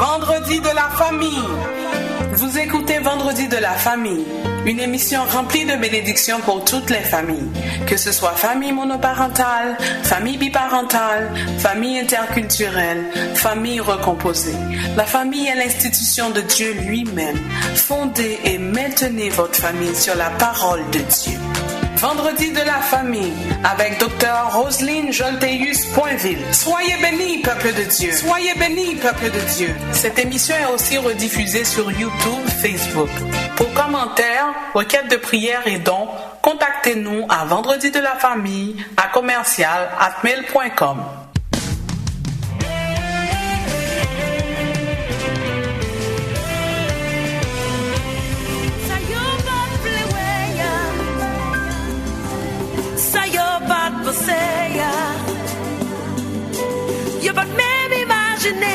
Vendredi de la famille. Vous écoutez Vendredi de la famille, une émission remplie de bénédictions pour toutes les familles, que ce soit famille monoparentale, famille biparentale, famille interculturelle, famille recomposée. La famille est l'institution de Dieu lui-même. Fondez et maintenez votre famille sur la parole de Dieu. Vendredi de la famille avec Dr. Roselyne Jolteus-Poinville. Soyez bénis, peuple de Dieu. Soyez bénis, peuple de Dieu. Cette émission est aussi rediffusée sur YouTube, Facebook. Pour commentaires, requêtes de prière et dons, contactez-nous à vendredi de la famille à commercial@mail.com. Y'a pas de même imaginer,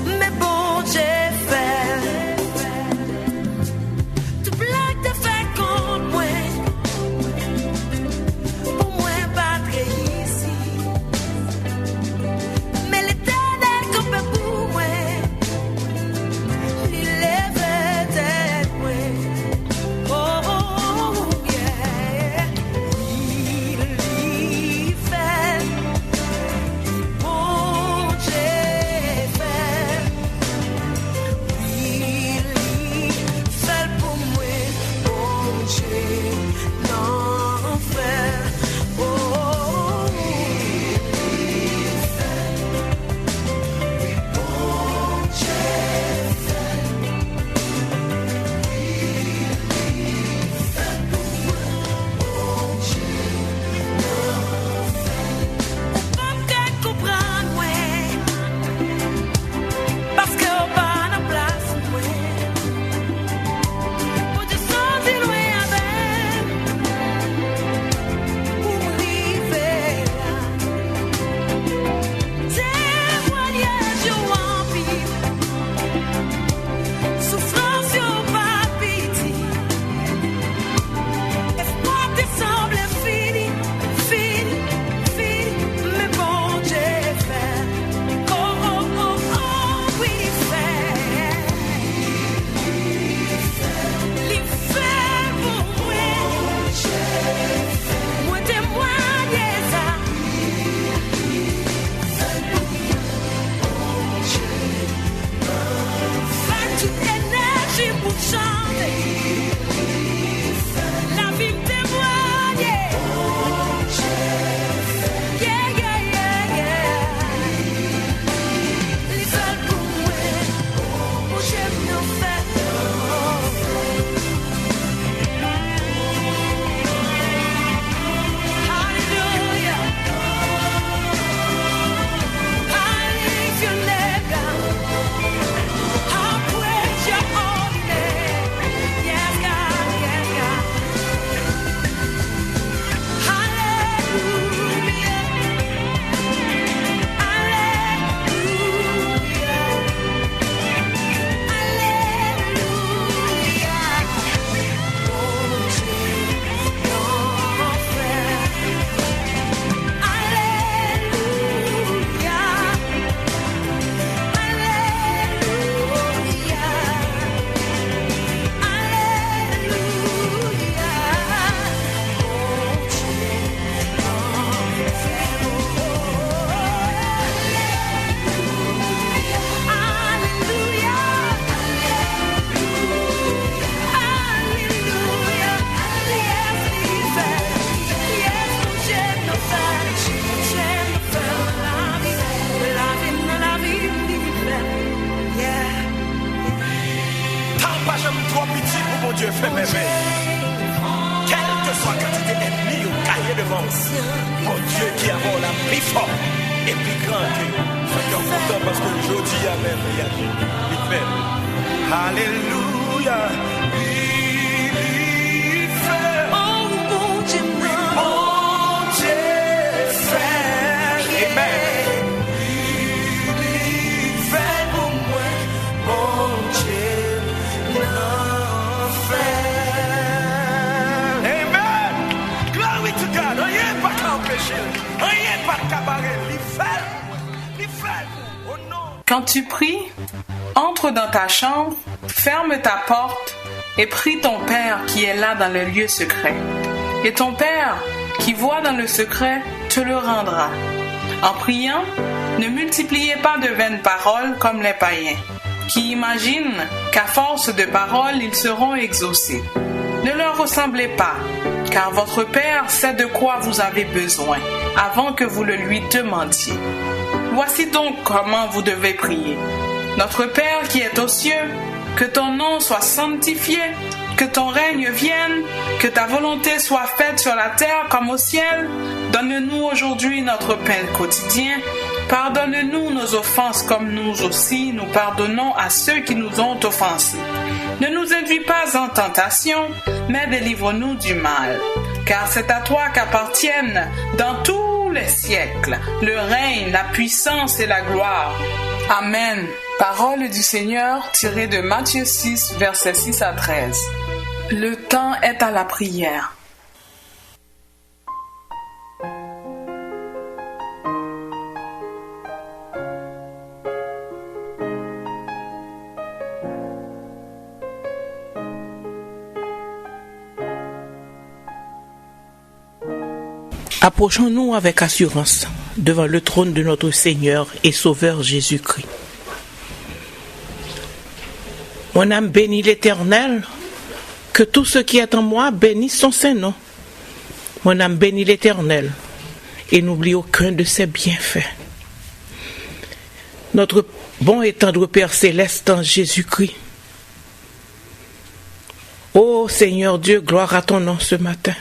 mais bon, j'ai fait. Tu blagues de fait contre moi, pour moi, pas très ici. Mais l'éternel qu'on peut pour moi, il lève tête moi. Rien pas de cabaret, il fait. Quand tu pries, entre dans ta chambre, ferme ta porte et prie ton Père qui est là dans le lieu secret. Et ton Père qui voit dans le secret te le rendra. En priant, ne multipliez pas de vaines paroles comme les païens, qui imaginent qu'à force de paroles ils seront exaucés. Ne leur ressemblez pas, car votre Père sait de quoi vous avez besoin, avant que vous le lui demandiez. Voici donc comment vous devez prier. Notre Père qui est aux cieux, que ton nom soit sanctifié, que ton règne vienne, que ta volonté soit faite sur la terre comme au ciel. Donne-nous aujourd'hui notre pain quotidien. Pardonne-nous nos offenses comme nous aussi nous pardonnons à ceux qui nous ont offensés. Ne nous induis pas en tentation, mais délivre-nous du mal. Car c'est à toi qu'appartiennent dans tous les siècles le règne, la puissance et la gloire. Amen. Parole du Seigneur tirée de Matthieu 6, versets 6 à 13. Le temps est à la prière. Approchons-nous avec assurance devant le trône de notre Seigneur et Sauveur Jésus-Christ. Mon âme bénit l'Éternel, que tout ce qui est en moi bénisse son Saint-Nom. Mon âme bénit l'Éternel et n'oublie aucun de ses bienfaits. Notre bon et tendre Père céleste en Jésus-Christ. Ô Seigneur Dieu, gloire à ton nom ce matin.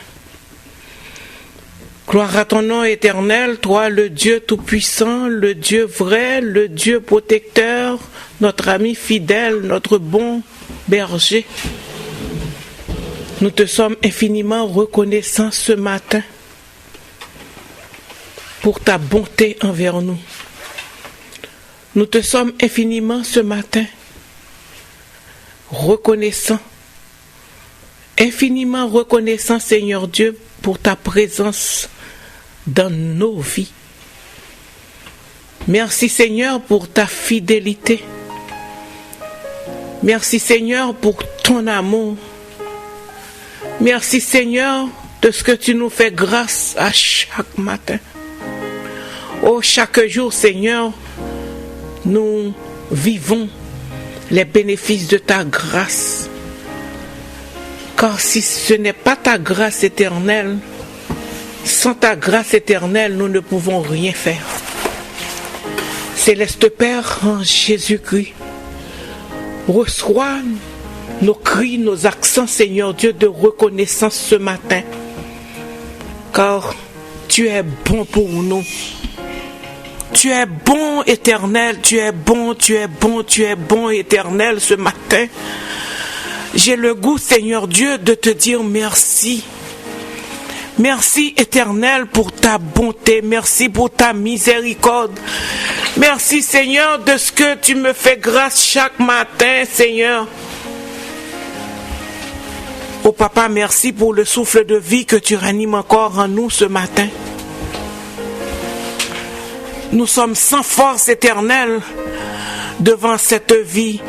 Gloire à ton nom éternel, toi le Dieu tout-puissant, le Dieu vrai, le Dieu protecteur, notre ami fidèle, notre bon berger. Nous te sommes infiniment reconnaissants ce matin pour ta bonté envers nous. Nous te sommes infiniment ce matin reconnaissants, infiniment reconnaissants Seigneur Dieu pour ta présence dans nos vies. Merci Seigneur pour ta fidélité. Merci Seigneur pour ton amour. Merci Seigneur de ce que tu nous fais grâce à chaque matin. Oh, chaque jour Seigneur, nous vivons les bénéfices de ta grâce. Car si ce n'est pas ta grâce éternelle, sans ta grâce éternelle, nous ne pouvons rien faire. Céleste Père, en Jésus-Christ, reçois nos cris, nos accents, Seigneur Dieu, de reconnaissance ce matin. Car tu es bon pour nous. Tu es bon, éternel, tu es bon, tu es bon, tu es bon, éternel, ce matin. J'ai le goût, Seigneur Dieu, de te dire merci. Merci, éternel, pour ta bonté. Merci pour ta miséricorde. Merci, Seigneur, de ce que tu me fais grâce chaque matin, Seigneur. Oh, Papa, merci pour le souffle de vie que tu ranimes encore en nous ce matin. Nous sommes sans force éternelle devant cette vie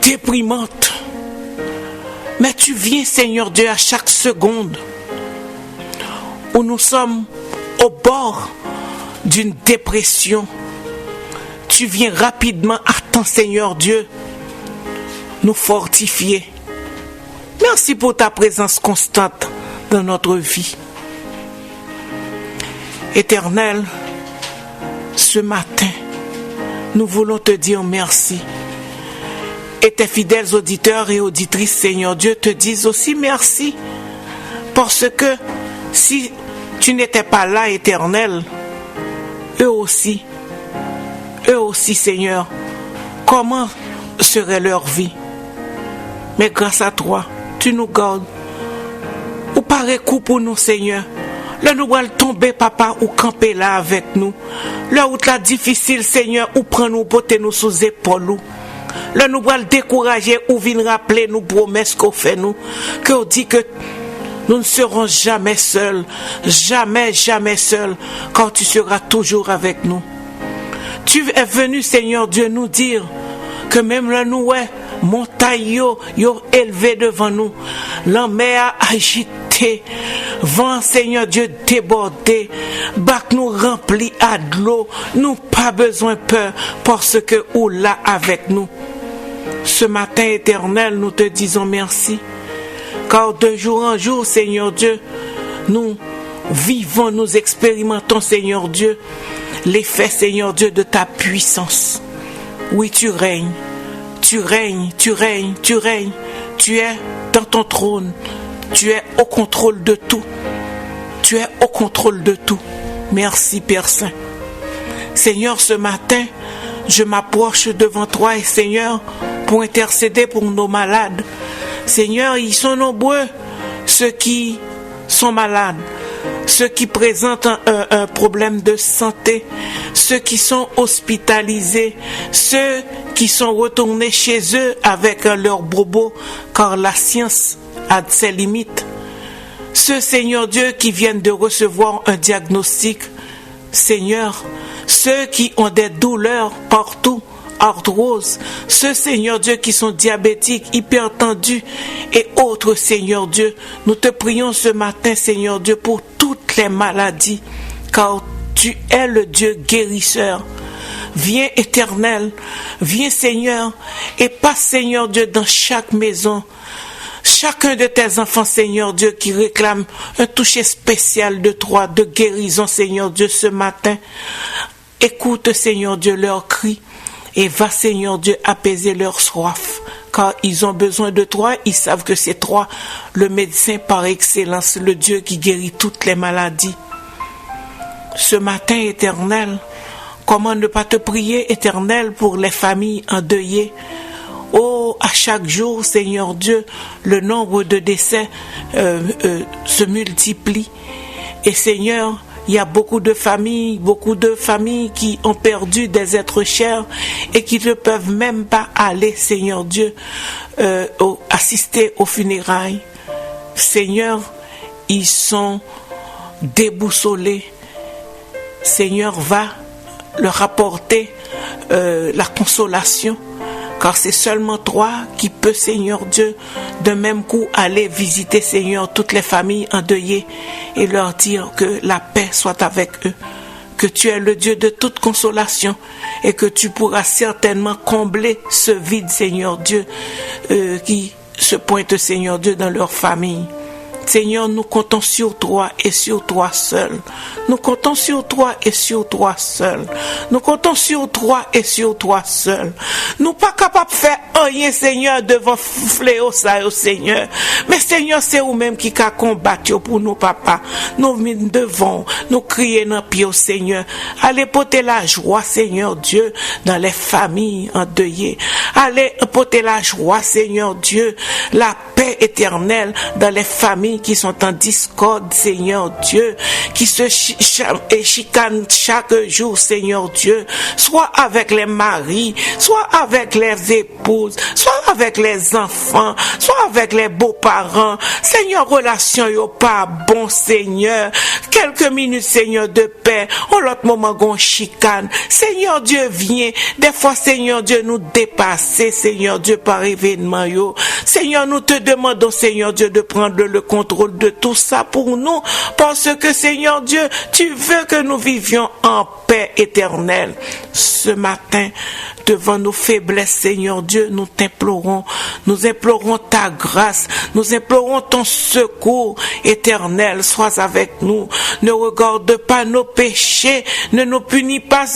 déprimante. Mais tu viens, Seigneur Dieu, à chaque seconde où nous sommes au bord d'une dépression. Tu viens rapidement à temps, Seigneur Dieu, nous fortifier. Merci pour ta présence constante dans notre vie. Éternel, ce matin, nous voulons te dire merci. Et tes fidèles auditeurs et auditrices, Seigneur Dieu, te disent aussi merci. Parce que si tu n'étais pas là, Éternel, eux aussi, Seigneur, comment serait leur vie? Mais grâce à toi, tu nous gardes. Ou paraît coup pour nous, Seigneur. Là, nous allons tomber, Papa, ou camper là avec nous. Là où c'est difficile, Seigneur, ou prends-nous, porter nous sous épaules. Là, nous allons décourager ou venir rappeler nos promesses qu'on fait nous. Qu'on dit que nous ne serons jamais seuls. Jamais, jamais seuls. Car tu seras toujours avec nous. Tu es venu, Seigneur Dieu, nous dire que même là nous, montagne yo élevé devant nous, la mer agitée, vent, Seigneur Dieu, débordé, bac nous rempli à de l'eau, nous pas besoin de peur parce que ou là avec nous. Ce matin éternel, nous te disons merci, car de jour en jour, Seigneur Dieu, nous vivons, nous expérimentons, Seigneur Dieu, l'effet, Seigneur Dieu, de ta puissance. Oui, tu règnes, tu règnes, tu règnes, tu règnes, tu es dans ton trône, tu es au contrôle de tout, tu es au contrôle de tout. Merci, Père Saint. Seigneur, ce matin, je m'approche devant toi et Seigneur, pour intercéder pour nos malades. Seigneur, ils sont nombreux, ceux qui sont malades, ceux qui présentent un problème de santé, ceux qui sont hospitalisés, ceux qui sont retournés chez eux avec leurs bobos, car la science a ses limites. Ceux, Seigneur Dieu, qui viennent de recevoir un diagnostic, Seigneur, ceux qui ont des douleurs partout, arthrose, ceux, Seigneur Dieu, qui sont diabétiques, hypertendus et autres, Seigneur Dieu, nous te prions ce matin, Seigneur Dieu, pour toutes les maladies, car tu es le Dieu guérisseur. Viens, Éternel, viens, Seigneur, et passe, Seigneur Dieu, dans chaque maison. Chacun de tes enfants, Seigneur Dieu, qui réclame un toucher spécial de toi, de guérison, Seigneur Dieu, ce matin. Écoute, Seigneur Dieu, leurs cris. Et va, Seigneur Dieu, apaiser leur soif, car ils ont besoin de toi. Ils savent que c'est toi, le médecin par excellence, le Dieu qui guérit toutes les maladies. Ce matin, Éternel, comment ne pas te prier, Éternel, pour les familles endeuillées. Oh, à chaque jour, Seigneur Dieu, le nombre de décès se multiplie. Et Seigneur, il y a beaucoup de familles qui ont perdu des êtres chers et qui ne peuvent même pas aller, Seigneur Dieu, assister aux funérailles. Seigneur, ils sont déboussolés. Seigneur, va leur apporter la consolation, car c'est seulement toi qui peux, Seigneur Dieu, d'un même coup aller visiter, Seigneur, toutes les familles endeuillées et leur dire que la paix soit avec eux, que tu es le Dieu de toute consolation et que tu pourras certainement combler ce vide, Seigneur Dieu, qui se pointe, Seigneur Dieu, dans leur famille. Seigneur, nous comptons sur toi et sur toi seul. Nous comptons sur toi et sur toi seul. Nous comptons sur toi et sur toi seul. Nous pas capables de faire rien, Seigneur, devant fléau ça, Seigneur. Mais Seigneur, c'est vous-même qui a combattu pour nous, papa. Nous devons nous crier dans le pied, Seigneur. Allez porter la joie, Seigneur Dieu, dans les familles endeuillées. Allez porter la joie, Seigneur Dieu, la paix éternelle dans les familles qui sont en discorde, Seigneur Dieu, qui se chicanent chaque jour, Seigneur Dieu, soit avec les maris, soit avec les épouses, soit avec les enfants, soit avec les beaux-parents. Seigneur, relation yo pas bon, Seigneur. Quelques minutes, Seigneur, de paix, en l'autre moment, gon chicane. Seigneur Dieu, viens. Des fois, Seigneur Dieu, nous dépasser, Seigneur Dieu, par événement yo. Seigneur, nous te demandons, Seigneur Dieu, de prendre le contrôle de tout ça pour nous, parce que, Seigneur Dieu, tu veux que nous vivions en paix éternelle. Ce matin, devant nos faiblesses, Seigneur Dieu, nous t'implorons, nous implorons ta grâce, nous implorons ton secours éternel. Sois avec nous, ne regarde pas nos péchés, ne nous punis pas,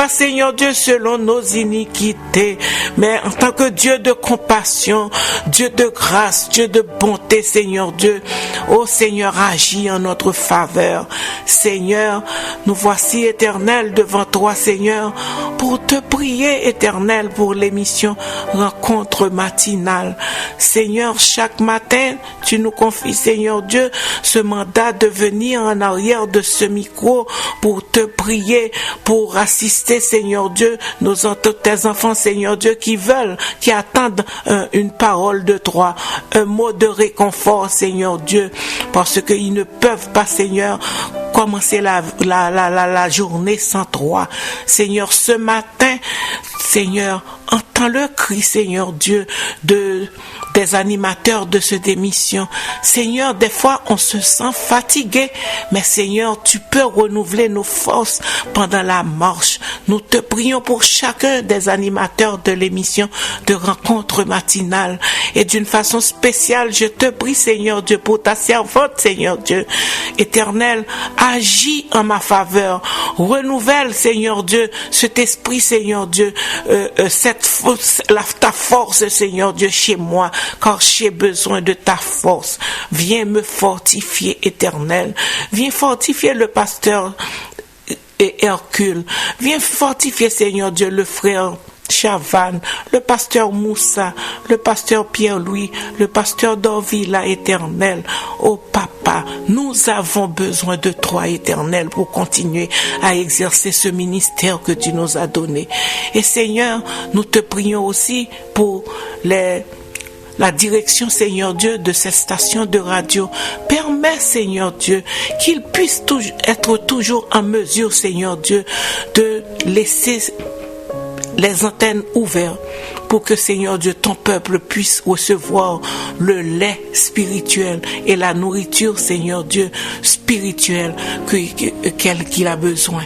Seigneur Dieu, selon nos iniquités, mais en tant que Dieu de compassion, Dieu de grâce, Dieu de bonté, Seigneur Dieu. Oh Seigneur, agis en notre faveur. Seigneur, nous voici éternel devant toi, Seigneur, pour te prier, éternel, pour l'émission Rencontre matinale. Seigneur, chaque matin, tu nous confies, Seigneur Dieu, ce mandat de venir en arrière de ce micro pour te prier, pour assister, Seigneur Dieu, tes enfants, Seigneur Dieu, qui attendent une parole de toi, un mot de réconfort, Seigneur Dieu, parce qu'ils ne peuvent pas, Seigneur, commencer la journée sans toi. Seigneur, ce matin, Seigneur, entends le cri, Seigneur Dieu, des animateurs de cette émission. Seigneur, des fois, on se sent fatigué, mais Seigneur, tu peux renouveler nos forces pendant la marche. Nous te prions pour chacun des animateurs de l'émission de rencontre matinale. Et d'une façon spéciale, je te prie, Seigneur Dieu, pour ta servante, Seigneur Dieu. Éternel, agis en ma faveur. Renouvelle, Seigneur Dieu, cet esprit, Seigneur Dieu, ta force, Seigneur Dieu, chez moi, car j'ai besoin de ta force. Viens me fortifier, Éternel. Viens fortifier le pasteur et Hercule. Viens fortifier, Seigneur Dieu, le frère Chavan, le pasteur Moussa, le pasteur Pierre-Louis, le pasteur Dorvilla, Éternel. Oh Papa, nous avons besoin de toi, Éternel, pour continuer à exercer ce ministère que tu nous as donné. Et Seigneur, nous te prions aussi pour la direction, Seigneur Dieu, de cette station de radio. Permets, Seigneur Dieu, qu'ils puissent être toujours en mesure, Seigneur Dieu, de laisser les antennes ouvertes pour que, Seigneur Dieu, ton peuple puisse recevoir le lait spirituel et la nourriture, Seigneur Dieu, spirituelle qu'il a besoin.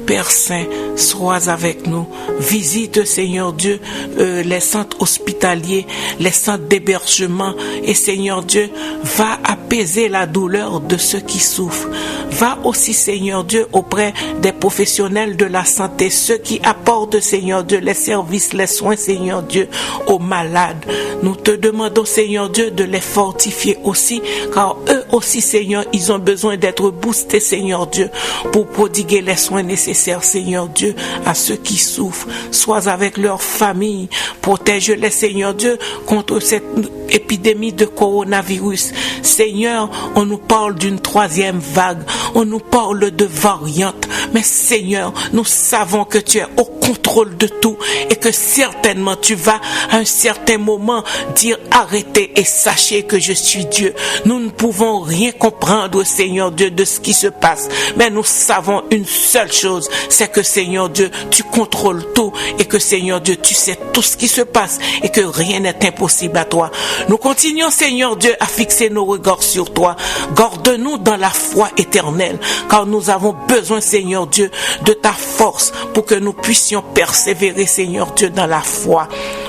Père Saint, sois avec nous. Visite, Seigneur Dieu, les centres hospitaliers, les centres d'hébergement. Et Seigneur Dieu, va apaiser la douleur de ceux qui souffrent. Va aussi, Seigneur Dieu, auprès des professionnels de la santé, ceux qui apportent, Seigneur Dieu, les services, les soins, Seigneur Dieu, aux malades. Nous te demandons, Seigneur Dieu, de les fortifier aussi, car eux aussi, Seigneur, ils ont besoin d'être boostés, Seigneur Dieu, pour prodiguer les soins nécessaires, Seigneur Dieu, à ceux qui souffrent. Sois avec leur famille. Protège-les, Seigneur Dieu, contre cette épidémie de coronavirus. Seigneur, on nous parle d'une 3e vague. On nous parle de variantes. Mais Seigneur, nous savons que tu es au contrôle de tout et que certainement tu vas à un certain moment dire arrêtez et sachez que je suis Dieu. Nous ne pouvons rien comprendre, Seigneur Dieu, de ce qui se passe. Mais nous savons une seule chose, c'est que Seigneur Dieu, tu contrôles tout et que Seigneur Dieu, tu sais tout ce qui se passe et que rien n'est impossible à toi. Nous continuons, Seigneur Dieu, à fixer nos regards sur toi. Garde-nous dans la foi éternelle, car nous avons besoin, Seigneur Dieu, de ta force pour que nous puissions persévérer, Seigneur Dieu, dans la foi.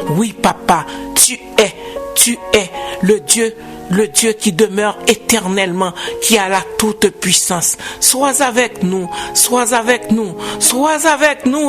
Oui, Papa, tu es le Dieu qui demeure éternellement, qui a la toute puissance. Sois avec nous,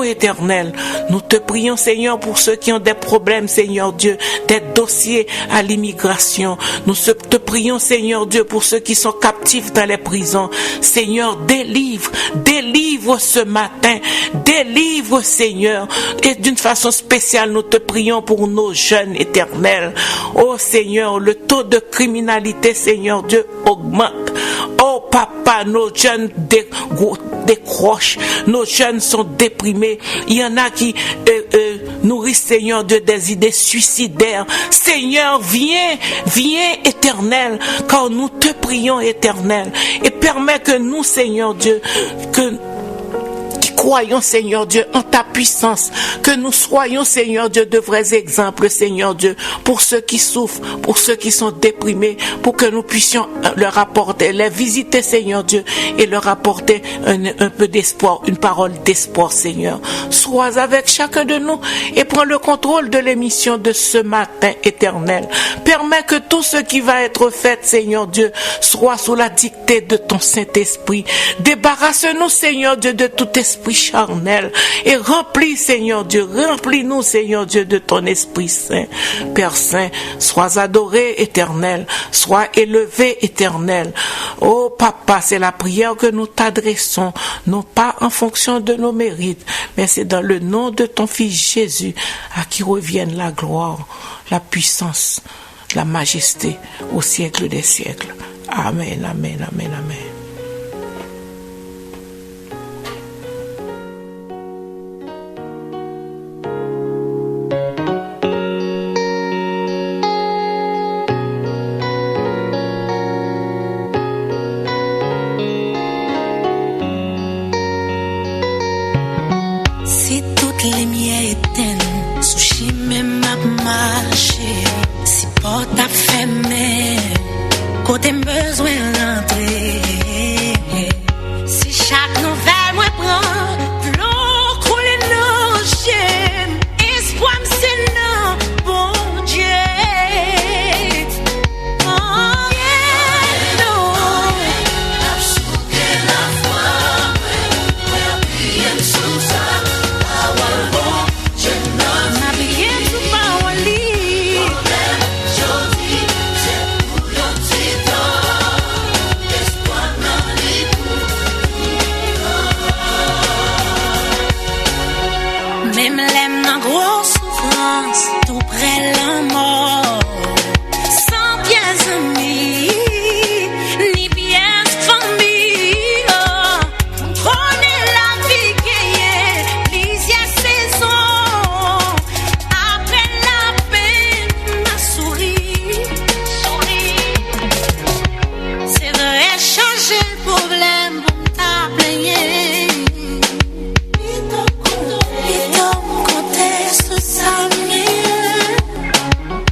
Éternel. Nous te prions, Seigneur, pour ceux qui ont des problèmes, Seigneur Dieu, des dossiers à l'immigration. Nous te prions, Seigneur Dieu, pour ceux qui sont captifs dans les prisons. Seigneur, délivre ce matin, délivre, Seigneur. Et d'une façon spéciale, nous te prions pour nos jeunes, Éternel. Oh Seigneur, le taux de criminalité, Seigneur Dieu, augmente. Oh Papa, nos jeunes décrochent, nos jeunes sont déprimés. Il y en a qui nourrissent, Seigneur Dieu, des idées suicidaires. Seigneur, viens, Éternel, car nous te prions, Éternel, et permets que nous, Seigneur Dieu, croyons, Seigneur Dieu, en ta puissance, que nous soyons, Seigneur Dieu, de vrais exemples, Seigneur Dieu, pour ceux qui souffrent, pour ceux qui sont déprimés, pour que nous puissions leur apporter, les visiter, Seigneur Dieu, et leur apporter un peu d'espoir, une parole d'espoir, Seigneur. Sois avec chacun de nous et prends le contrôle de l'émission de ce matin, Éternel. Permets que tout ce qui va être fait, Seigneur Dieu, soit sous la dictée de ton Saint-Esprit. Débarrasse-nous, Seigneur Dieu, de tout esprit charnel et remplis, Seigneur Dieu, remplis-nous, Seigneur Dieu, de ton Esprit Saint. Père Saint, sois adoré, Éternel, sois élevé, Éternel. Oh Papa, c'est la prière que nous t'adressons, non pas en fonction de nos mérites, mais c'est dans le nom de ton Fils Jésus, à qui reviennent la gloire, la puissance, la majesté au siècle des siècles. Amen, amen, amen, amen. lumière éteinte, sushi même m'a marché. Si porte a fermé, côté besoin d'entrer. Si chaque nouvelle moi prend, l'eau coule nos chaînes. Espoir c'est non, bon Dieu. Oh yeah, non. Ma bien sous ma lit. Même l'aime dans grosse souffrance, tout près la mort. Sans bien amis, ni bien famille. Prenez la vie qui est, lisière saison. Après la peine, ma souris. C'est vrai, changer le problème pour t'appeler. Et donc, conteste sa mère.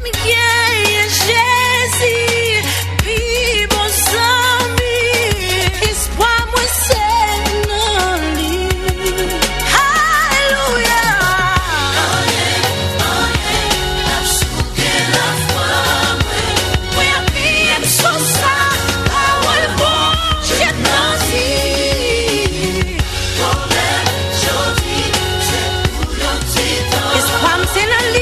Miguel, Jésus, puis bons amis. Espoir, moi, c'est non lit. Alléluia. Oui, bien, sur ça, parole bon, j'ai dansi. Espoir, c'est non lit.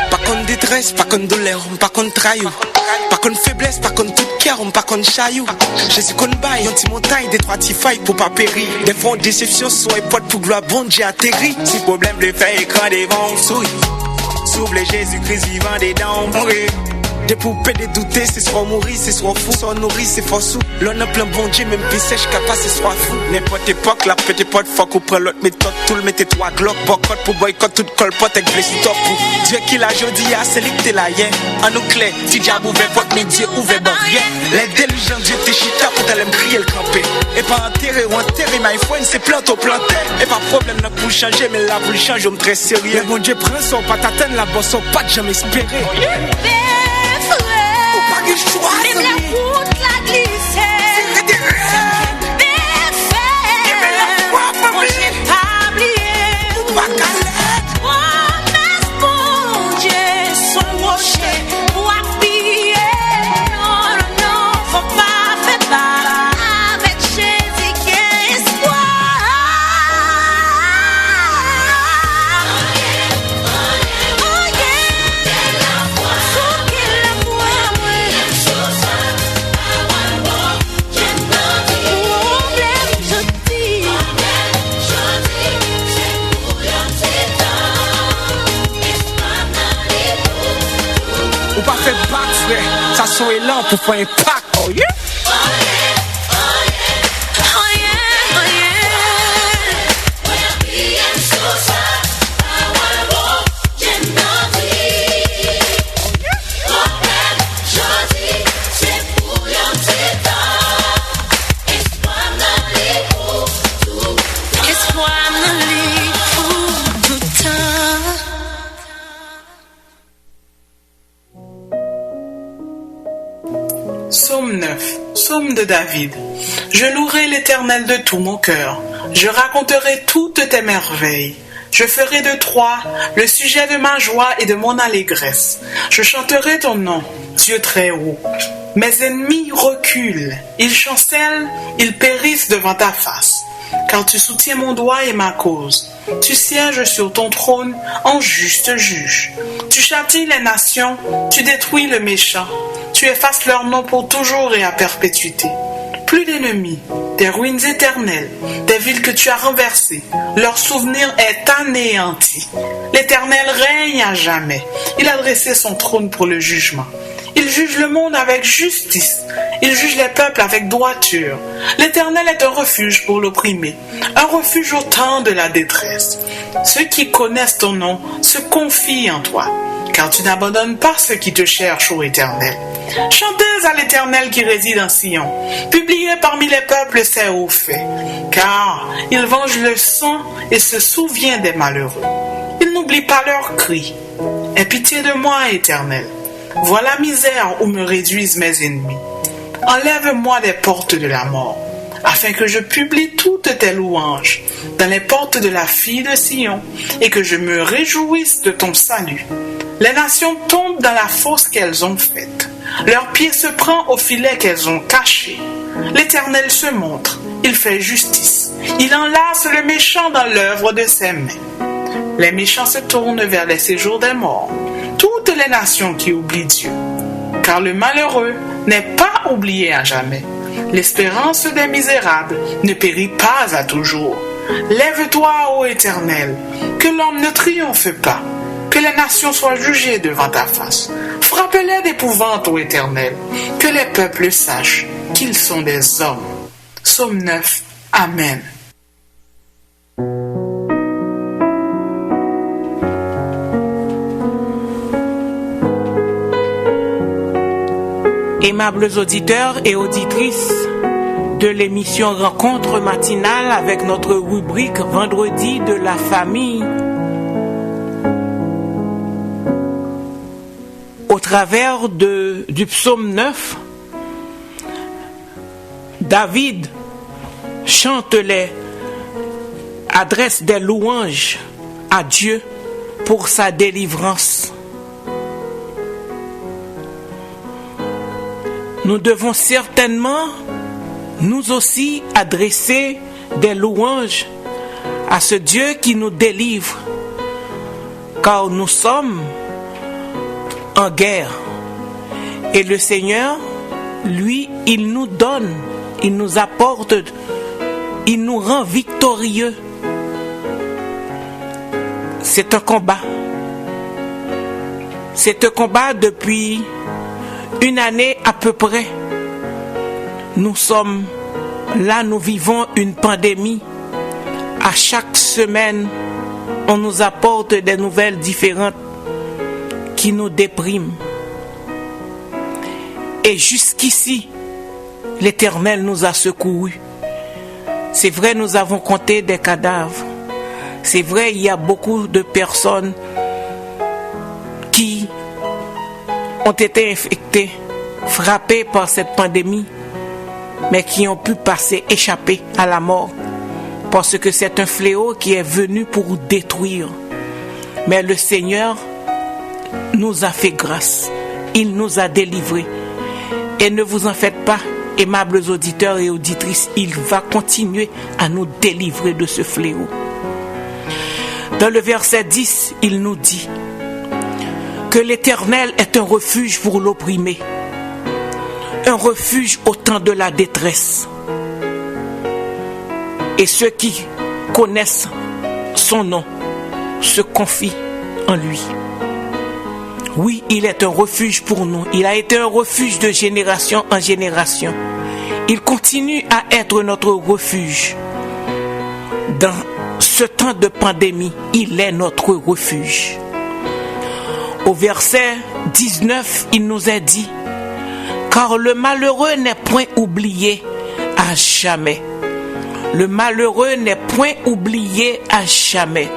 Pas contre détresse, pas contre douleur, pas contre trahison, pas contre faiblesse, pas contre toute cœur, pas contre chaillou. Jésus qu'on baille, un petit montagne, des trois petits failles pour pas périr. Des fois, déception, soit époque pour gloire, bon Dieu atterri. Si problème le fait, écran des vents, souris. S'ouvre Jésus-Christ vivant des dents, mourir. Des poupées, des douter, c'est soit mourir, c'est soit fou, soit nourrir, c'est fort sous. L'on a plein bon Dieu, même plus sèche, capable, c'est soit fou. N'importe époque, la petite pote, fuck ou prend l'autre méthode, tout le mettez trois glock, boycott pour boycott, tout colpote, avec blessé top pour. Dieu qui l'a jodi, c'est lui que t'es là, yeah. En nous clé, si diable ouvert votre métier, ouvert barrière. L'intelligent Dieu t'es chita pour t'aller me crier le camper. Et pas enterrer ou enterrer, mais il faut une c'est planté au planté. Et pas problème, n'a pour changer, mais là pour le changer, on me très sérieux. Mais bon Dieu prend son pas t'atteindre la bosse, pas de jamais espérer. Même la route la glissée. Des faits, moi j'ai pas oublié. Promesse pour Dieu, son rocher pour appuyer. Non, non, non, faut pas faire pas. Avec Jésus qui est espoir. Oh yeah, sous qu'il la voit. Ou pas fait back, frère. Ça soit lent pour faire un pack. Oh yeah. Psaume 9, psaume de David. Je louerai l'Éternel de tout mon cœur. Je raconterai toutes tes merveilles. Je ferai de toi le sujet de ma joie et de mon allégresse. Je chanterai ton nom, Dieu très haut. Mes ennemis reculent, ils chancellent, ils périssent devant ta face. Car tu soutiens mon doigt et ma cause. Tu sièges sur ton trône en juste juge. Tu châties les nations, tu détruis le méchant. Tu effaces leur nom pour toujours et à perpétuité. Plus d'ennemis, des ruines éternelles, des villes que tu as renversées. Leur souvenir est anéanti. L'Éternel règne à jamais. Il a dressé son trône pour le jugement. Il juge le monde avec justice. Il juge les peuples avec droiture. L'Éternel est un refuge pour l'opprimé, un refuge au temps de la détresse. Ceux qui connaissent ton nom se confient en toi, car tu n'abandonnes pas ceux qui te cherchent, ô Éternel. Chantez à l'Éternel qui réside en Sion. Publiez parmi les peuples ses hauts faits, car il venge le sang et se souvient des malheureux. Il n'oublie pas leurs cris. Aie pitié de moi, Éternel. Vois la misère où me réduisent mes ennemis. Enlève-moi des portes de la mort, afin que je publie toutes tes louanges dans les portes de la fille de Sion, et que je me réjouisse de ton salut. Les nations tombent dans la fosse qu'elles ont faite. Leur pied se prend au filet qu'elles ont caché. L'Éternel se montre, il fait justice. Il enlace le méchant dans l'œuvre de ses mains. Les méchants se tournent vers les séjours des morts. Toutes les nations qui oublient Dieu. Car le malheureux n'est pas oublié à jamais. L'espérance des misérables ne périt pas à toujours. Lève-toi, ô Éternel, que l'homme ne triomphe pas, que les nations soient jugées devant ta face. Frappe-les d'épouvante, ô Éternel, que les peuples sachent qu'ils sont des hommes. Psaume 9. Amen. Aimables auditeurs et auditrices de l'émission Rencontre matinale avec notre rubrique Vendredi de la famille, au travers du psaume 9, David adresse des louanges à Dieu pour sa délivrance. Nous devons certainement, nous aussi, adresser des louanges à ce Dieu qui nous délivre, car nous sommes en guerre. Et le Seigneur, lui, il nous donne, il nous apporte, il nous rend victorieux. C'est un combat. C'est un combat depuis une année à peu près. Nous sommes là, nous vivons une pandémie. À chaque semaine, on nous apporte des nouvelles différentes qui nous dépriment. Et jusqu'ici, l'Éternel nous a secourus. C'est vrai, nous avons compté des cadavres. C'est vrai, il y a beaucoup de personnes qui ont été infectés, frappés par cette pandémie, mais qui ont pu échapper à la mort, parce que c'est un fléau qui est venu pour détruire. Mais le Seigneur nous a fait grâce, il nous a délivrés. Et ne vous en faites pas, aimables auditeurs et auditrices, il va continuer à nous délivrer de ce fléau. Dans le verset 10, il nous dit que l'Éternel est un refuge pour l'opprimé, un refuge au temps de la détresse. Et ceux qui connaissent son nom se confient en lui. Oui, il est un refuge pour nous. Il a été un refuge de génération en génération. Il continue à être notre refuge. Dans ce temps de pandémie, il est notre refuge. Au verset 19, il nous est dit: car le malheureux n'est point oublié à jamais. Le malheureux n'est point oublié à jamais.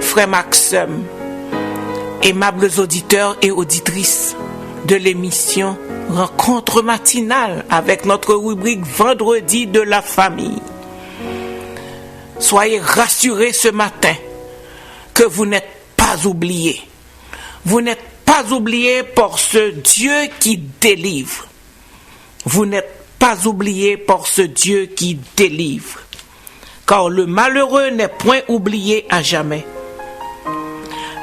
Frère Maxime, aimables auditeurs et auditrices de l'émission Rencontre matinale avec notre rubrique Vendredi de la famille, soyez rassurés ce matin que vous n'êtes pas oubliés. Vous n'êtes pas oubliés par ce Dieu qui délivre. Vous n'êtes pas oubliés par ce Dieu qui délivre. Car le malheureux n'est point oublié à jamais.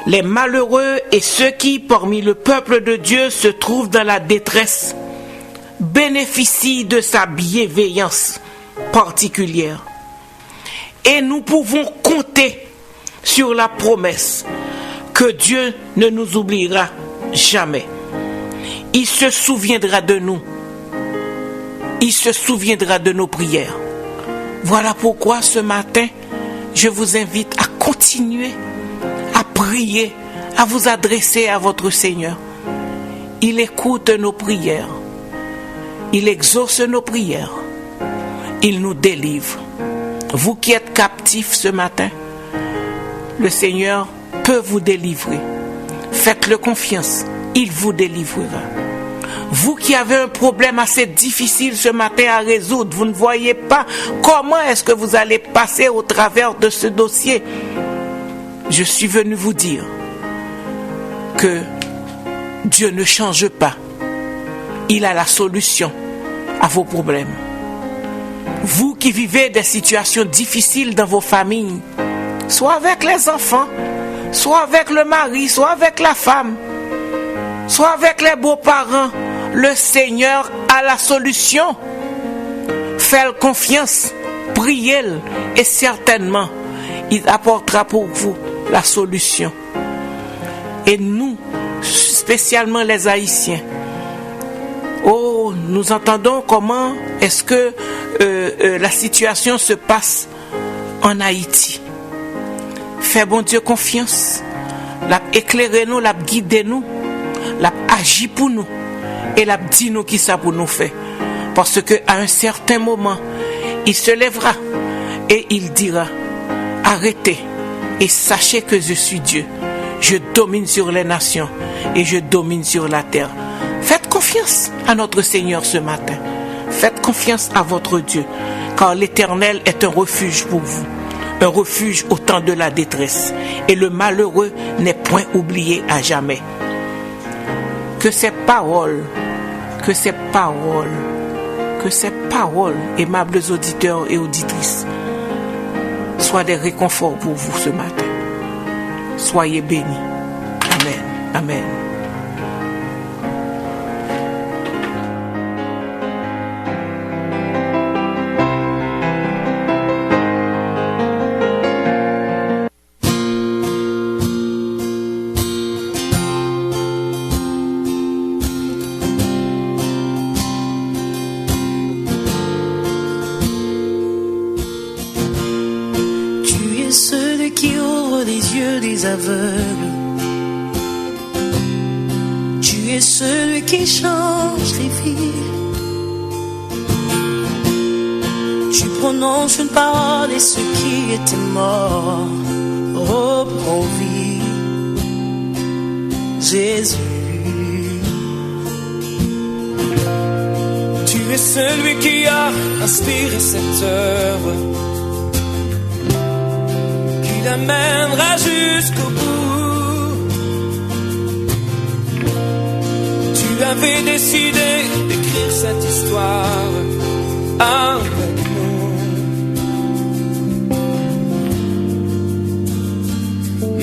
Les malheureux et ceux qui, parmi le peuple de Dieu, se trouvent dans la détresse, bénéficient de sa bienveillance particulière. Et nous pouvons compter sur la promesse que Dieu ne nous oubliera jamais. Il se souviendra de nous. Il se souviendra de nos prières. Voilà pourquoi ce matin, je vous invite à continuer à prier à vous adresser à votre Seigneur. Il écoute nos prières. Il exauce nos prières. Il nous délivre. Vous qui êtes captifs ce matin, le Seigneur peut vous délivrer. Faites-le confiance, il vous délivrera. Vous qui avez un problème assez difficile ce matin à résoudre, vous ne voyez pas comment est-ce que vous allez passer au travers de ce dossier. Je suis venu vous dire que Dieu ne change pas. Il a la solution à vos problèmes. Vous qui vivez des situations difficiles dans vos familles, soit avec les enfants, soit avec le mari, soit avec la femme, soit avec les beaux-parents, le Seigneur a la solution. Faites confiance, priez-le et certainement, il apportera pour vous la solution. Et nous, spécialement les Haïtiens, nous entendons comment est-ce que la situation se passe en Haïti. Fais bon Dieu confiance, éclairez-nous, guidez-nous, agit pour nous et dit nous qui ça pour nous faire. Parce que à un certain moment, il se lèvera et il dira: arrêtez et sachez que je suis Dieu. Je domine sur les nations et je domine sur la terre. Faites confiance à notre Seigneur ce matin. Faites confiance à votre Dieu, car l'Éternel est un refuge pour vous, un refuge au temps de la détresse, et le malheureux n'est point oublié à jamais. Que ces paroles, aimables auditeurs et auditrices, soient des réconforts pour vous ce matin. Soyez bénis. Amen. Amen. Aveugle. Tu es celui qui change les vies. Tu prononces une parole et ceux qui étaient morts reprend vie. Jésus, tu es celui qui a inspiré cette œuvre, l'amènera jusqu'au bout. Tu avais décidé d'écrire cette histoire avec nous.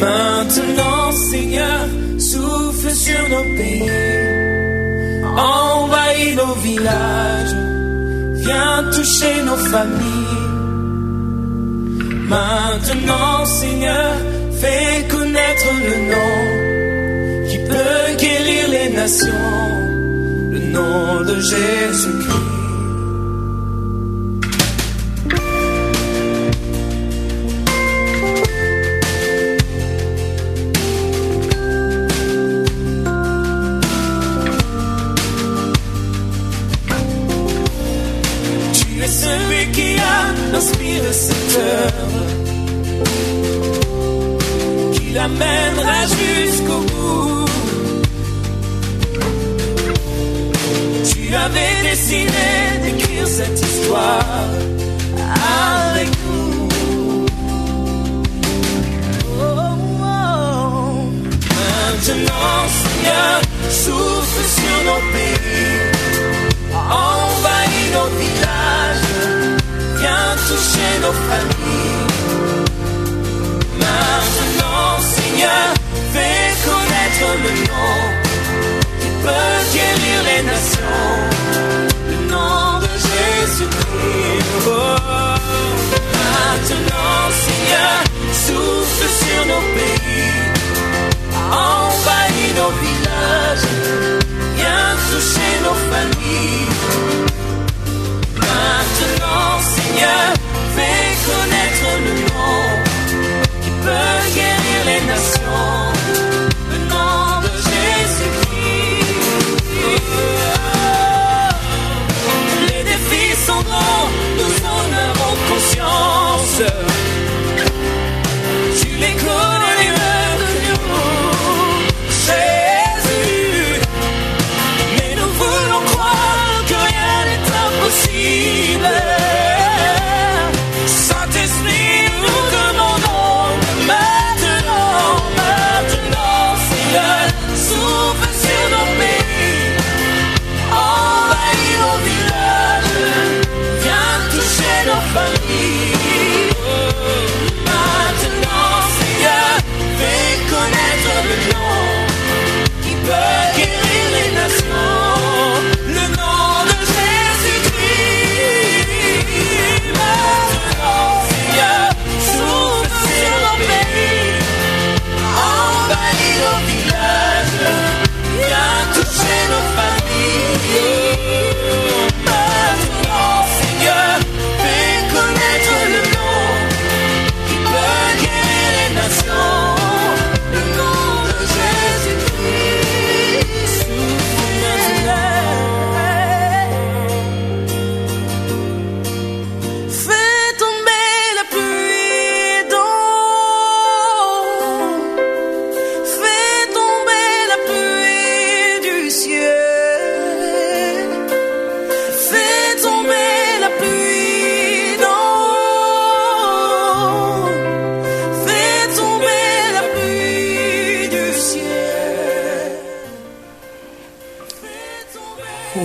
Maintenant, Seigneur, souffle sur nos pays, envahis nos villages, viens toucher nos familles. Maintenant, Seigneur, fais connaître le nom qui peut guérir les nations, le nom de Jésus-Christ. Tu es celui qui a inspiré cette œuvre, qui l'amènera jusqu'au bout. Tu avais décidé d'écrire cette histoire avec nous. Maintenant, Seigneur, souffle sur nos pays, envahis nos villages, viens toucher nos familles. Maintenant, Seigneur, fais connaître le nom qui peut guérir les nations, le nom de Jésus-Christ. Oh. Maintenant, Seigneur, souffle sur nos pays, envahis nos villages, viens toucher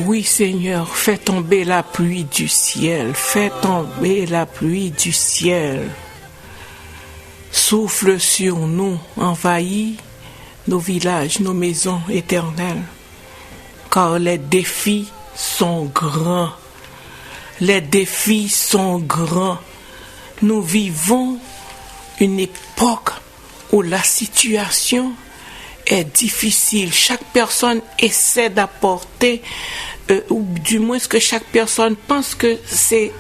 Oui, Seigneur, fais tomber la pluie du ciel, fais tomber la pluie du ciel. Souffle sur nous, envahis nos villages, nos maisons éternelles, car les défis sont grands. Les défis sont grands. Nous vivons une époque où la situation est difficile. Chaque personne essaie d'apporter, ou du moins que chaque personne pense que c'est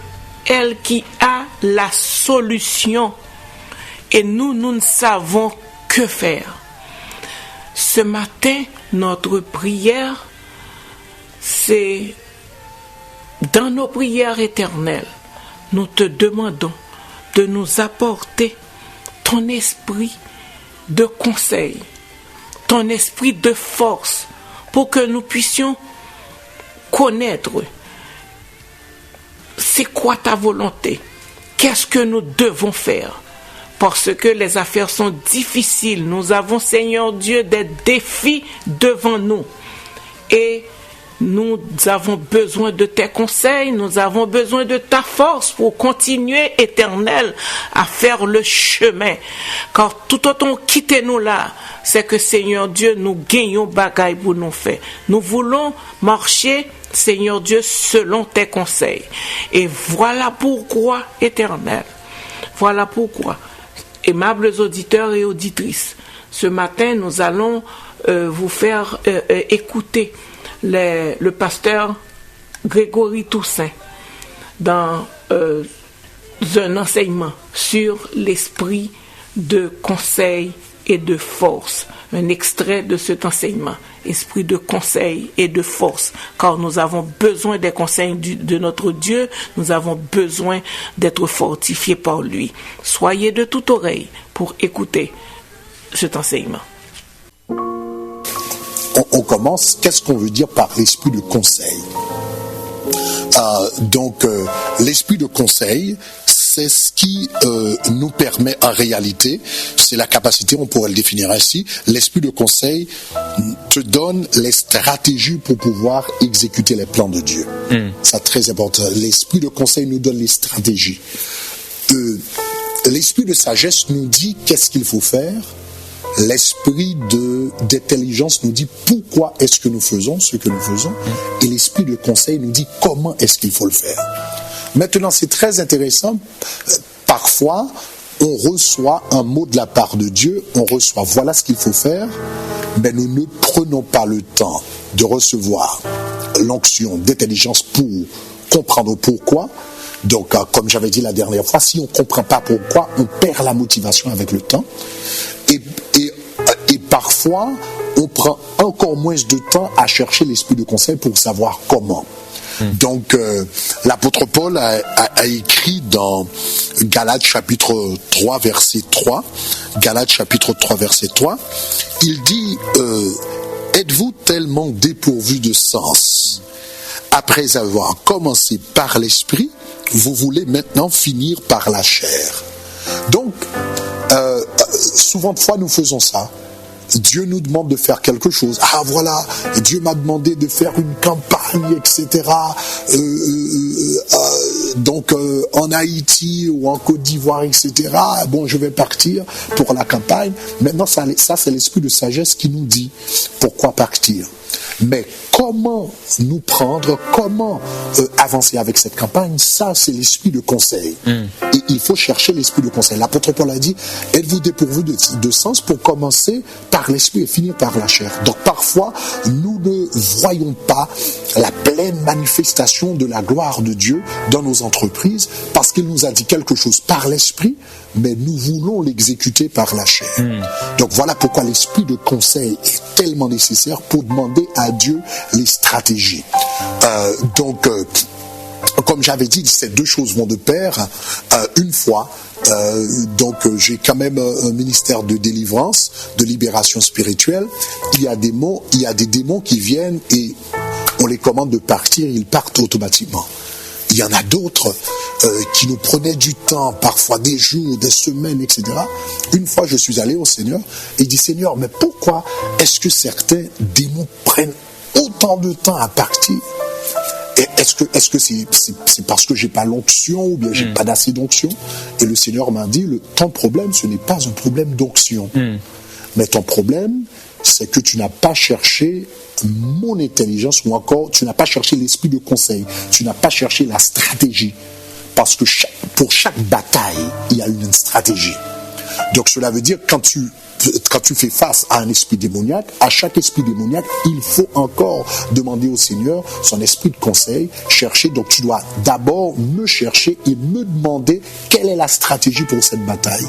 elle qui a la solution. Et nous ne savons que faire. Ce matin, notre prière, c'est dans nos prières éternelles, nous te demandons de nous apporter ton esprit de conseil, ton esprit de force, pour que nous puissions connaître c'est quoi ta volonté, qu'est-ce que nous devons faire. Parce que les affaires sont difficiles. Nous avons, Seigneur Dieu, des défis devant nous. Et nous avons besoin de tes conseils, nous avons besoin de ta force pour continuer, Éternel, à faire le chemin. Car tout autant quitter nous là, c'est que, Seigneur Dieu, nous gagnons bagaille pour nous faire. Nous voulons marcher, Seigneur Dieu, selon tes conseils. Et voilà pourquoi, Éternel, voilà pourquoi, aimables auditeurs et auditrices, ce matin, nous allons vous faire écouter le pasteur Grégory Toussaint dans un enseignement sur l'esprit de conseil et de force. Un extrait de cet enseignement, esprit de conseil et de force, car nous avons besoin des conseils de notre Dieu, nous avons besoin d'être fortifiés par lui. Soyez de toute oreille pour écouter cet enseignement. On commence, qu'est-ce qu'on veut dire par l'esprit de conseil? L'esprit de conseil, c'est ce qui nous permet en réalité, c'est la capacité, on pourrait le définir ainsi, l'esprit de conseil te donne les stratégies pour pouvoir exécuter les plans de Dieu. C'est très important. L'esprit de conseil nous donne les stratégies. L'esprit de sagesse nous dit qu'est-ce qu'il faut faire. L'esprit d'intelligence nous dit pourquoi est-ce que nous faisons ce que nous faisons. Et l'esprit de conseil nous dit comment est-ce qu'il faut le faire. Maintenant, c'est très intéressant. Parfois, on reçoit un mot de la part de Dieu, on reçoit voilà ce qu'il faut faire, mais nous ne prenons pas le temps de recevoir l'onction d'intelligence pour comprendre pourquoi. Donc, comme j'avais dit la dernière fois, si on ne comprend pas pourquoi, on perd la motivation avec le temps. Et parfois, on prend encore moins de temps à chercher l'esprit de conseil pour savoir comment. Donc, l'apôtre Paul a écrit dans Galates chapitre 3, verset 3, Galates chapitre 3, verset 3, il dit « Êtes-vous tellement dépourvus de sens? Après avoir commencé par l'esprit, vous voulez maintenant finir par la chair. » Donc, souvent de fois, nous faisons ça. Dieu nous demande de faire quelque chose. Ah voilà, Dieu m'a demandé de faire une campagne, etc. En Haïti ou en Côte d'Ivoire, etc. Bon, je vais partir pour la campagne. Maintenant, ça c'est l'esprit de sagesse qui nous dit pourquoi partir. Mais comment nous prendre, comment avancer avec cette campagne, ça c'est l'esprit de conseil. Et il faut chercher l'esprit de conseil. L'apôtre Paul a dit, êtes-vous dépourvus de sens pour commencer par l'esprit et finir par la chair. Donc parfois, nous ne voyons pas la pleine manifestation de la gloire de Dieu dans nos entreprises parce qu'il nous a dit quelque chose par l'esprit, mais nous voulons l'exécuter par la chair. Donc voilà pourquoi l'esprit de conseil est tellement nécessaire pour demander à Dieu les stratégies. Comme j'avais dit, ces deux choses vont de pair. Une fois, j'ai quand même un ministère de délivrance, de libération spirituelle. Il y a des démons qui viennent et on les commande de partir, ils partent automatiquement. Il y en a d'autres qui nous prenaient du temps, parfois des jours, des semaines, etc. Une fois, je suis allé au Seigneur et il dit, Seigneur, mais pourquoi est-ce que certains démons prennent autant de temps à partir? est-ce que c'est parce que j'ai pas l'onction ou bien j'ai pas d'assez d'onction? Et le Seigneur m'a dit, ton problème, ce n'est pas un problème d'onction. Mais ton problème, c'est que tu n'as pas cherché mon intelligence, ou encore tu n'as pas cherché l'esprit de conseil, tu n'as pas cherché la stratégie. Parce que pour chaque bataille, il y a une stratégie. Donc cela veut dire quand tu fais face à un esprit démoniaque, à chaque esprit démoniaque, il faut encore demander au Seigneur son esprit de conseil, chercher. Donc tu dois d'abord me chercher et me demander quelle est la stratégie pour cette bataille.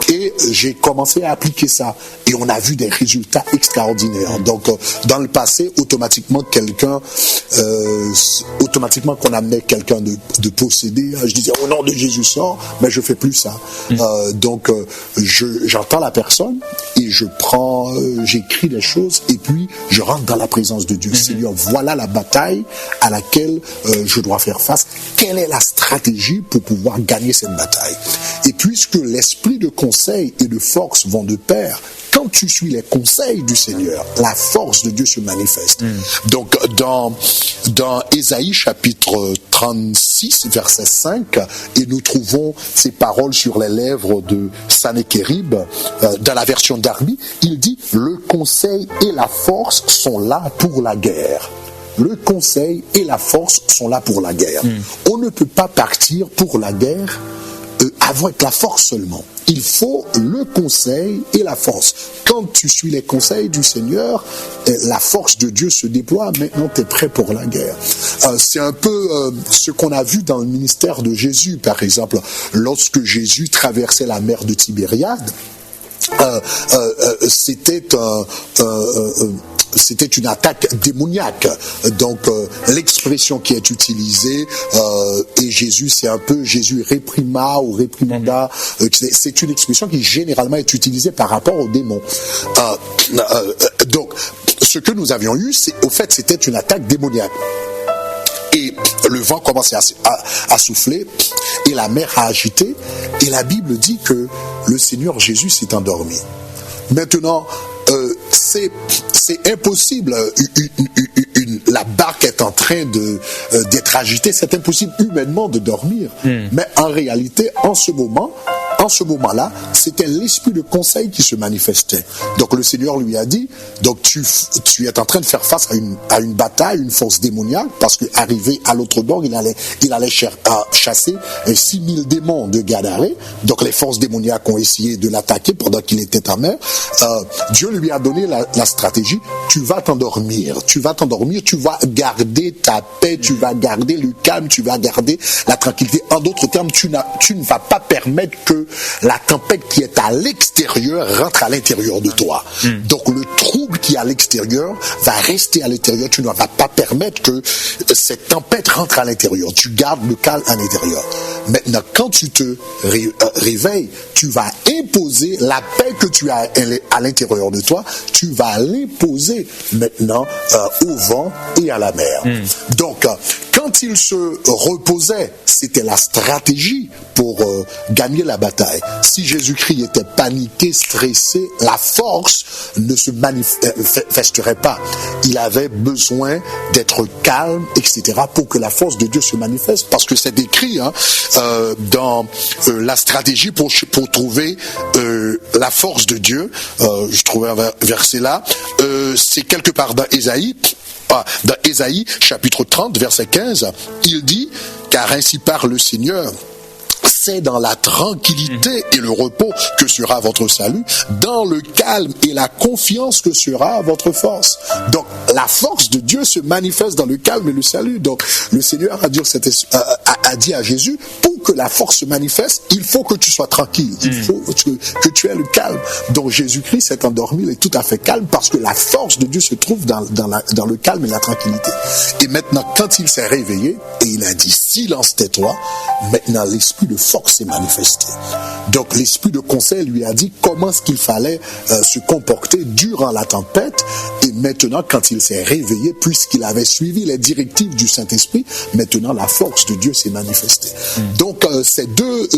Et j'ai commencé à appliquer ça. Et on a vu des résultats extraordinaires. Donc dans le passé, automatiquement qu'on amenait quelqu'un de possédé, je disais au nom de Jésus sort, mais je fais plus ça. J'entends la personne et j'écris les choses et puis je rentre dans la présence de Dieu. Seigneur, voilà la bataille à laquelle je dois faire face. Quelle est la stratégie pour pouvoir gagner cette bataille? Et puisque l'esprit de conseil et de force vont de pair, quand tu suis les conseils du Seigneur, la force de Dieu se manifeste. Donc, dans Ésaïe chapitre 36, verset 5, et nous trouvons ces paroles sur les lèvres de Sanhékérib, dans la version Darby, il dit « Le conseil et la force sont là pour la guerre ». Le conseil et la force sont là pour la guerre. On ne peut pas partir pour la guerre avec la force seulement. Il faut le conseil et la force. Quand tu suis les conseils du Seigneur, la force de Dieu se déploie. Maintenant, tu es prêt pour la guerre. C'est un peu ce qu'on a vu dans le ministère de Jésus, par exemple. Lorsque Jésus traversait la mer de Tibériade, c'était une attaque démoniaque. Donc l'expression qui est utilisée et Jésus, c'est un peu Jésus réprima ou réprimanda. C'est une expression qui généralement est utilisée par rapport aux démons. Donc ce que nous avions eu, c'était une attaque démoniaque. Et le vent commençait à souffler et la mer a agité et la Bible dit que le Seigneur Jésus s'est endormi. Maintenant, c'est impossible. La barque est en train d'être agitée. C'est impossible humainement de dormir. Mais en réalité, en ce moment-là, c'était l'esprit de conseil qui se manifestait. Donc le Seigneur lui a dit, donc tu es en train de faire face à une bataille, une force démoniaque, parce qu'arrivé à l'autre bord, il allait chasser 6000 démons de Gadaré. Donc les forces démoniaques ont essayé de l'attaquer pendant qu'il était en mer. Dieu lui a donné la stratégie, tu vas t'endormir, tu vas garder ta paix, tu vas garder le calme, tu vas garder la tranquillité. En d'autres termes, tu ne vas pas permettre que la tempête qui est à l'extérieur rentre à l'intérieur de toi. Donc le trouble qui est à l'extérieur va rester à l'intérieur. Tu ne vas pas permettre que cette tempête rentre à l'intérieur. Tu gardes le calme à l'intérieur. Maintenant, quand tu te réveilles, tu vas imposer la paix que tu as à l'intérieur de toi. Tu vas l'imposer maintenant au vent et à la mer. Donc, quand il se reposait, c'était la stratégie pour gagner la bataille. Si Jésus-Christ était paniqué, stressé, la force ne se manifesterait pas. Il avait besoin d'être calme, etc., pour que la force de Dieu se manifeste. Parce que c'est décrit dans la stratégie pour trouver la force de Dieu. Je trouvais un verset là. C'est quelque part dans Ésaïe. Dans Ésaïe, chapitre 30, verset 15, il dit « Car ainsi parle le Seigneur, c'est dans la tranquillité et le repos que sera votre salut, dans le calme et la confiance que sera votre force. » Donc, la force de Dieu se manifeste dans le calme et le salut. Donc, le Seigneur a dit à Jésus, pour que la force se manifeste, il faut que tu sois tranquille, il faut que tu aies le calme. Donc, Jésus-Christ s'est endormi, il est tout à fait calme parce que la force de Dieu se trouve dans le calme et la tranquillité. Et maintenant, quand il s'est réveillé, et il a dit, silence, tais-toi, maintenant l'esprit de force s'est manifesté. Donc l'esprit de conseil lui a dit comment est-ce qu'il fallait se comporter durant la tempête. Et maintenant, quand il s'est réveillé, puisqu'il avait suivi les directives du Saint-Esprit, maintenant la force de Dieu s'est manifestée. Donc ces deux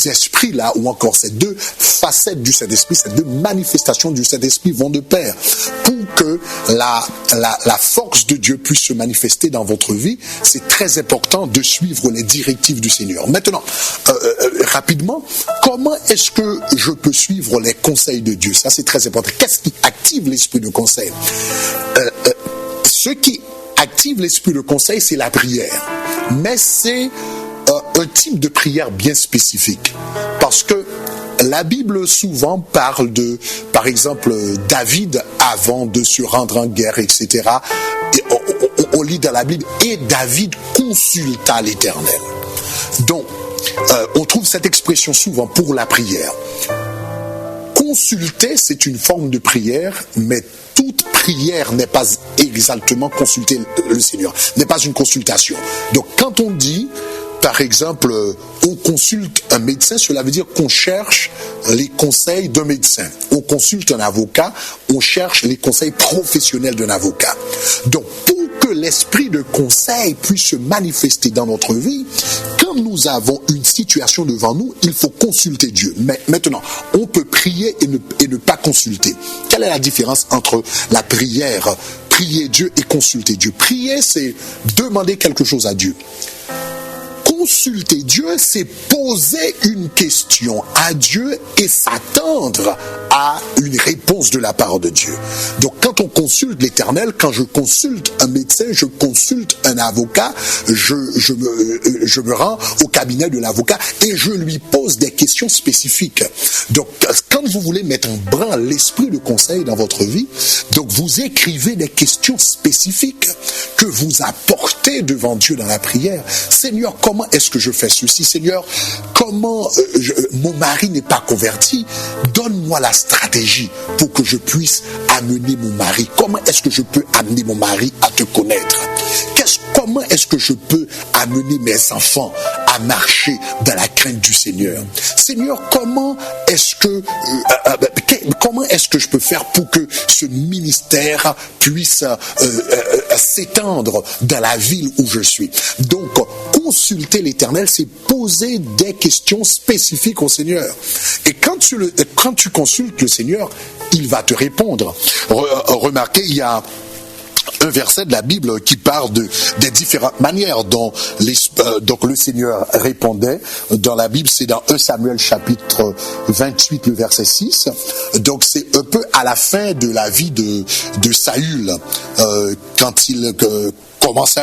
esprits-là, ou encore ces deux facettes du Saint-Esprit, ces deux manifestations du Saint-Esprit vont de pair. Pour que la force de Dieu puisse se manifester dans votre vie, c'est très important de suivre les directives du Seigneur. Maintenant, rapidement, comment est-ce que je peux suivre les conseils de Dieu? Ça, c'est très important. Qu'est-ce qui active l'esprit de conseil? Ce qui active l'esprit de conseil, c'est la prière. Mais c'est un type de prière bien spécifique. Parce que la Bible souvent parle de, par exemple, David avant de se rendre en guerre, etc. Et on lit dans la Bible, et David consulta l'Éternel. Donc, on trouve cette expression souvent pour la prière. Consulter, c'est une forme de prière, mais toute prière n'est pas exactement consulter le Seigneur, n'est pas une consultation. Donc, quand on dit, par exemple, on consulte un médecin, cela veut dire qu'on cherche les conseils d'un médecin. On consulte un avocat, on cherche les conseils professionnels d'un avocat. Donc, pour que l'esprit de conseil puisse se manifester dans notre vie, quand nous avons une situation devant nous, il faut consulter Dieu. Mais maintenant, on peut prier et ne pas consulter. Quelle est la différence entre la prière, prier Dieu et consulter Dieu? Prier, c'est demander quelque chose à Dieu. Consulter Dieu, c'est poser une question à Dieu et s'attendre à une réponse de la part de Dieu. Donc quand on consulte l'Éternel, quand je consulte un médecin, je consulte un avocat, je me rends au cabinet de l'avocat et je lui pose des questions spécifiques. Donc quand vous voulez mettre en branle l'esprit de conseil dans votre vie, donc vous écrivez des questions spécifiques que vous apportez devant Dieu dans la prière. Seigneur, comment est-ce que je fais ceci? Seigneur, comment mon mari n'est pas converti? Donne-moi la stratégie pour que je puisse amener mon mari. Comment est-ce que je peux amener mon mari à te connaître? Comment est-ce que je peux amener mes enfants à marcher dans la crainte du Seigneur? Seigneur, comment est-ce que je peux faire pour que ce ministère puisse s'étendre dans la ville où je suis? Donc, consulter l'Éternel, c'est poser des questions spécifiques au Seigneur. Et quand tu consultes le Seigneur, il va te répondre. Remarquez, il y a un verset de la Bible qui parle des différentes manières dont donc le Seigneur répondait. Dans la Bible, c'est dans 1 Samuel chapitre 28, le verset 6. Donc c'est un peu à la fin de la vie de Saül, quand il commençait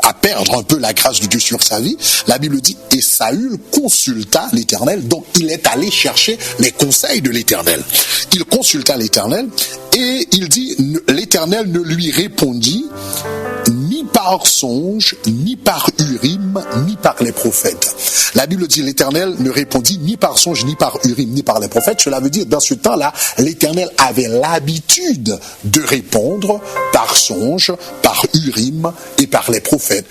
à perdre un peu la grâce de Dieu sur sa vie. La Bible dit, et Saül consulta l'Éternel, donc il est allé chercher les conseils de l'Éternel. Il consulta l'Éternel et il dit, l'Éternel ne lui répondit ni par songe, ni par Urim, ni par les prophètes. La Bible dit, l'Éternel ne répondit ni par songe, ni par Urim, ni par les prophètes. Cela veut dire, dans ce temps-là, l'Éternel avait l'habitude de répondre par songe, par Urim et par les prophètes.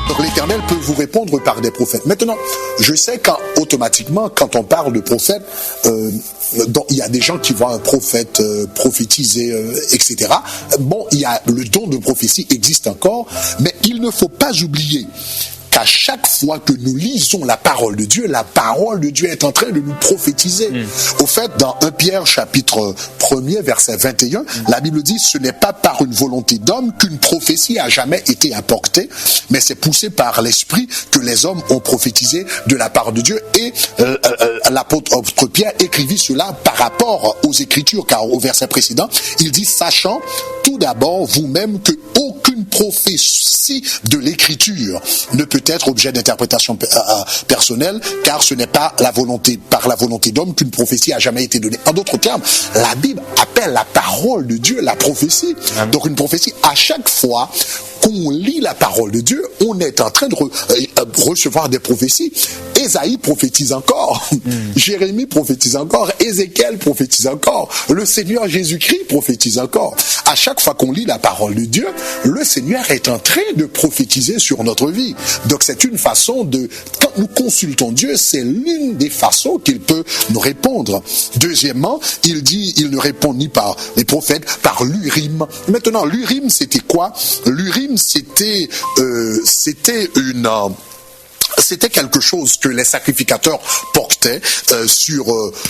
Donc l'Éternel peut vous répondre par des prophètes. Maintenant, je sais qu'automatiquement, quand on parle de prophète, donc il y a des gens qui voient un prophète prophétiser, etc. Bon, il y a le don de prophétie existe encore, mais il ne faut pas oublier qu'à chaque fois que nous lisons la parole de Dieu est en train de nous prophétiser. Au fait, dans 1 Pierre chapitre 1er, verset 21, la Bible dit, ce n'est pas par une volonté d'homme qu'une prophétie a jamais été apportée, mais c'est poussé par l'Esprit que les hommes ont prophétisé de la part de Dieu. Et l'apôtre Pierre écrivit cela par rapport aux Écritures, car au verset précédent, il dit, sachant tout d'abord vous-même que aucune prophétie de l'Écriture ne peut être objet d'interprétation personnelle, car ce n'est pas par la volonté d'homme qu'une prophétie a jamais été donnée. En d'autres termes, la Bible appelle la parole de Dieu la prophétie. Donc une prophétie, à chaque fois qu'on lit la parole de Dieu, on est en train de recevoir des prophéties. Ésaïe prophétise encore, Jérémie prophétise encore, Ézéchiel prophétise encore, le Seigneur Jésus-Christ prophétise encore. À chaque fois qu'on lit la parole de Dieu, le Seigneur est en train de prophétiser sur notre vie. Donc c'est une façon quand nous consultons Dieu, c'est l'une des façons qu'il peut nous répondre. Deuxièmement, il dit, il ne répond ni par les prophètes, par l'Urim. Maintenant, l'Urim, c'était quoi? L'Urim, c'était quelque chose que les sacrificateurs portaient portaient sur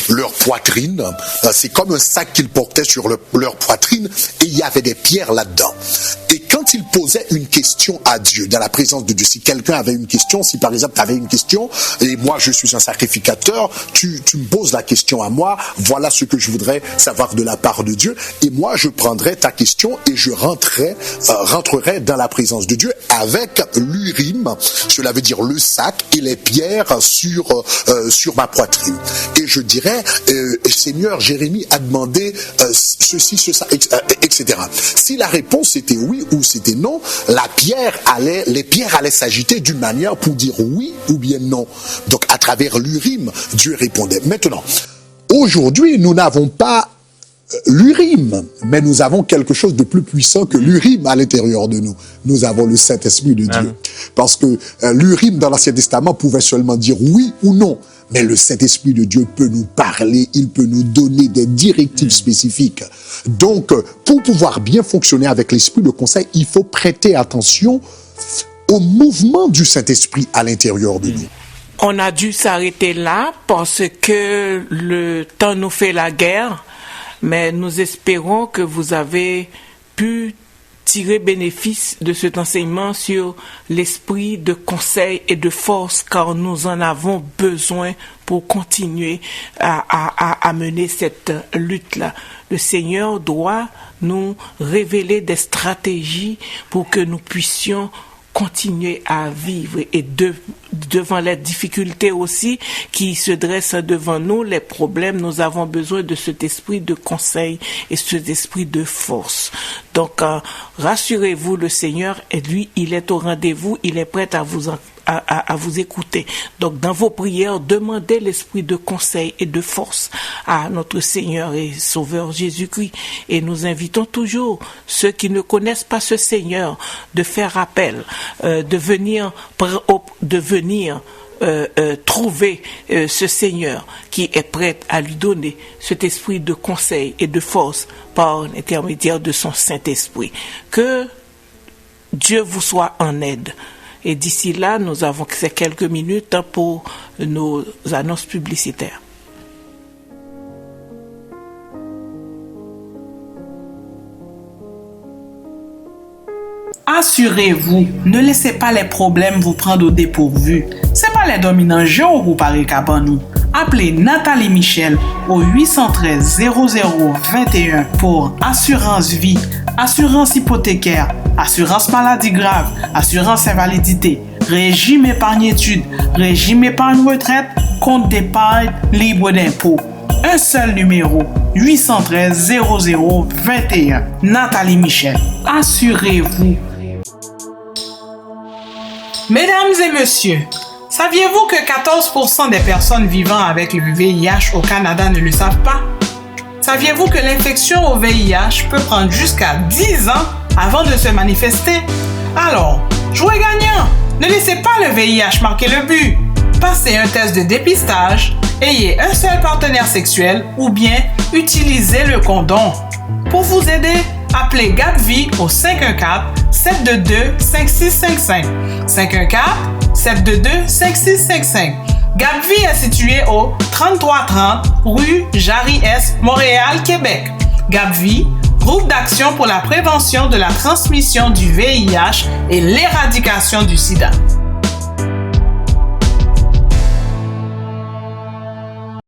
leur poitrine. C'est comme un sac qu'ils portaient sur leur poitrine et il y avait des pierres là-dedans. Et quand ils posaient une question à Dieu, dans la présence de Dieu, si quelqu'un avait une question, si par exemple tu avais une question et moi je suis un sacrificateur, tu me poses la question à moi, voilà ce que je voudrais savoir de la part de Dieu, et moi je prendrais ta question et je rentrerai dans la présence de Dieu avec l'urim, cela veut dire le sac et les pierres sur ma poitrine. Et je dirais, Seigneur, Jérémie a demandé ceci, ça, etc. Si la réponse était oui ou c'était non, les pierres allaient s'agiter d'une manière pour dire oui ou bien non. Donc à travers l'urim, Dieu répondait. Maintenant, aujourd'hui, nous n'avons pas l'urim, mais nous avons quelque chose de plus puissant que l'urim à l'intérieur de nous. Nous avons le Saint-Esprit de Dieu. Parce que l'urim dans l'Ancien Testament pouvait seulement dire oui ou non. Mais le Saint-Esprit de Dieu peut nous parler, il peut nous donner des directives spécifiques. Donc, pour pouvoir bien fonctionner avec l'Esprit de conseil, il faut prêter attention au mouvement du Saint-Esprit à l'intérieur de nous. On a dû s'arrêter là parce que le temps nous fait la guerre, mais nous espérons que vous avez pu tirer bénéfice de cet enseignement sur l'esprit de conseil et de force, car nous en avons besoin pour continuer à mener cette lutte-là. Le Seigneur doit nous révéler des stratégies pour que nous puissions continuer à vivre et devant les difficultés aussi qui se dressent devant nous, les problèmes, nous avons besoin de cet esprit de conseil et cet esprit de force. Donc, rassurez-vous, le Seigneur, lui, il est au rendez-vous, il est prêt à vous écouter. Donc, dans vos prières, demandez l'esprit de conseil et de force à notre Seigneur et Sauveur Jésus-Christ. Et nous invitons toujours ceux qui ne connaissent pas ce Seigneur de faire appel, de venir trouver ce Seigneur qui est prêt à lui donner cet esprit de conseil et de force par l'intermédiaire de son Saint-Esprit. Que Dieu vous soit en aide. Et d'ici là, nous avons ces quelques minutes pour nos annonces publicitaires. Assurez-vous, ne laissez pas les problèmes vous prendre au dépourvu. C'est pas les dominants géants ou par nous. Appelez Nathalie Michel au 813 0021 pour assurance vie, assurance hypothécaire, assurance maladie grave, assurance invalidité, régime épargne-études, régime épargne retraite, compte d'épargne libre d'impôt. Un seul numéro, 813 0021. Nathalie Michel. Assurez-vous. Mesdames et messieurs, saviez-vous que 14% des personnes vivant avec le VIH au Canada ne le savent pas? Saviez-vous que l'infection au VIH peut prendre jusqu'à 10 ans avant de se manifester? Alors, jouez gagnant! Ne laissez pas le VIH marquer le but. Passez un test de dépistage, ayez un seul partenaire sexuel ou bien utilisez le condom. Pour vous aider, appelez GAPVI au 514-722-5655. 514-722-5655. GAPVI est situé au 3330 rue Jarry-Est, Montréal, Québec. GAPVI, groupe d'action pour la prévention de la transmission du VIH et l'éradication du sida.